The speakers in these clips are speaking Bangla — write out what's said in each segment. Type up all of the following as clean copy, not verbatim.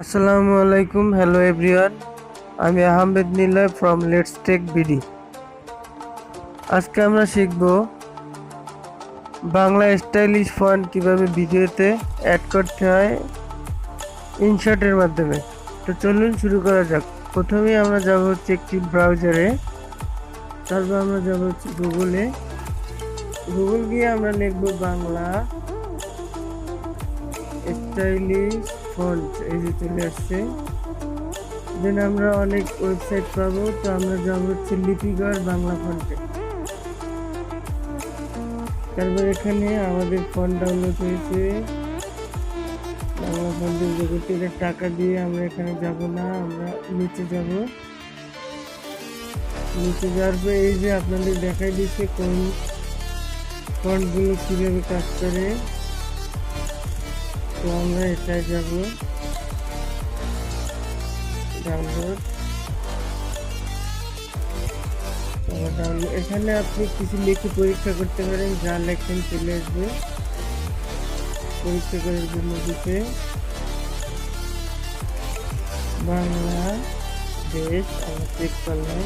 আসসালামু আলাইকুম, হ্যালো এভরিওয়ান। আমি Ahmed Niloy from let's tech BD. আজকে আমরা শিখব বাংলা স্টাইলিশ ফন্ট কিভাবে ভিডিওতে অ্যাড করতে হয় ইনশটের মাধ্যমে। তো চলুন শুরু করা যাক। প্রথমেই আমরা যাব হচ্ছে একটি ব্রাউজারে, তারপর আমরা যাব হচ্ছে গুগল গিয়ে আমরা লিখব বাংলা স্টাইলিশ ফন্ট, এই যে চলে আসছে। দেন আমরা অনেক ওয়েবসাইট পাবো, তো আমরা যাবো হচ্ছে লিপিগড় বাংলা ফন্টে। তারপর এখানে আমাদের ফন্ট ডাউনলোড হয়েছে বাংলা ফন্টের জগতে। এটা টাকা দিয়ে আমরা এখানে যাব না, আমরা নিচে যাব। নিচে যাওয়ার পর এই যে আপনাদের দেখাই দিচ্ছে কোন ফন্টগুলো কিভাবে কাজ করে। তো আমরা এটাই যাব, ডাউনলোড। এখানে আপনি কিছু লিখে পরীক্ষা করতে পারেন, যা লেখেন চলে আসবে। পরীক্ষা করার জন্য দিতে বাংলাদেশ আমরা চেক করলাম।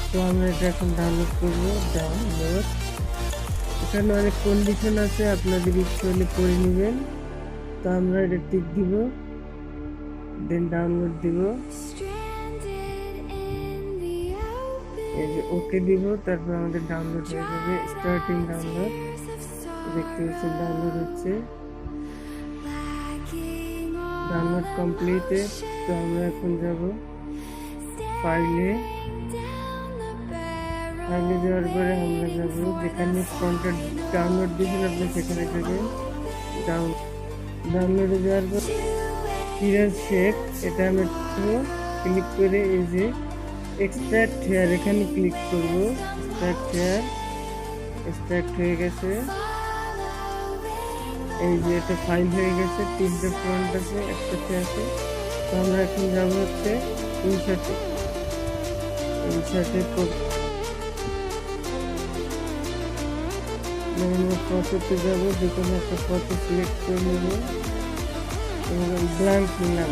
তো আমরা এটা এখন ডাউনলোড করবো। ডাউনলোড, এখানে অনেক কন্ডিশন আছে, আপনাদের ইচ্ছে হলে পড়ে নেবেন। তো আমরা এটা টিক দিব, দেন ডাউনলোড দিব, এই যে ওকে দিব। তারপর আমাদের ডাউনলোড হয়ে যাবে। স্টার্টিং ডাউনলোড, দেখতে পাচ্ছেন ডাউনলোড হচ্ছে। Download completed. তো আমরা এখন যাব ফাইলে। ফাইলে যাওয়ার পরে আমরা যাব যেখানে ফন্টটা ডাউনলোড দিয়েছেন আপনি সেখানে যাবেন। ডাউনলোডে যাওয়ার পর সিরাজ শেপ, এটা আমরা ক্লিক করে এই যে এক্সট্রাক্ট হেয়ার, এখানে ক্লিক করব। এক্সট্রাক্ট হেয়ার, এক্সট্রাক্ট হয়ে গেছে। এই যে এটা ফাইল হয়ে গেছে, তিনটে ফন্ট আছে একসাথে আছে। তো আমরা এখন যাবো হচ্ছে ইনশটে। আমরা ফটোতে যাবো, যে কোনো একটা ফটো সিলেক্ট করে নেব এবং ব্ল্যাঙ্ক নিলাম,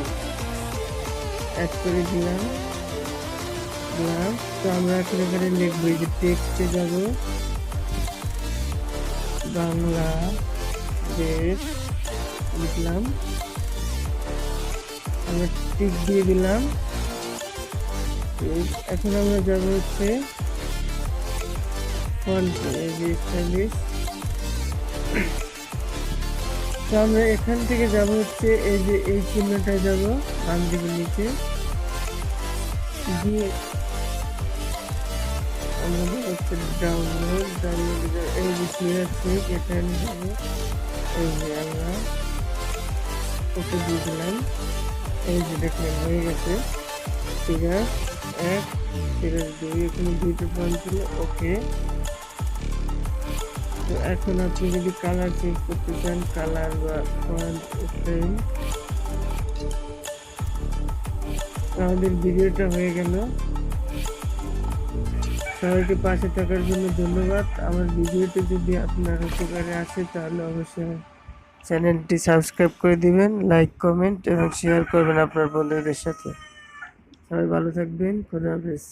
অ্যাড করে দিলাম ব্ল্যাঙ্ক। তো আমরা এখন এখানে লিখবো, এই যে টেক্সটে যাব, বাংলাদেশ লিখলাম, আমরা টিক দিয়ে দিলাম। এখন আমরা যাব হচ্ছে ফন্ট, এই যে স্টাইলিশ। তো আমরা এখান থেকে যাব হচ্ছে এই যে এই চিহ্নটায় যাব, বাম দিকে নিচে দিয়ে আমাদের হচ্ছে ডাউনলোড। এই যে সিরাজ শেপ, এটা আমি যাবো। এই যে আমরা ওকে দিয়ে দিলাম। এই যে দেখলেন হয়ে গেছে সিরাজ 1, সিরাজ 2, এখানে দুইটা ফন্ট ছিল। ওকে। তো এখন আপনি যদি কালার চেঞ্জ করতে চান, কালার বা ফন্ট স্টাইল। আমাদের ভিডিওটা হয়ে গেল। সবাইকে পাশে থাকার জন্য ধন্যবাদ। আমার ভিডিওটি যদি আপনার উপকারে আসে তাহলে অবশ্যই চ্যানেলটি সাবস্ক্রাইব করে দিবেন, লাইক, কমেন্ট এবং শেয়ার করবেন আপনার বন্ধুদের সাথে। সবাই ভালো থাকবেন, খোদা হাফেজ।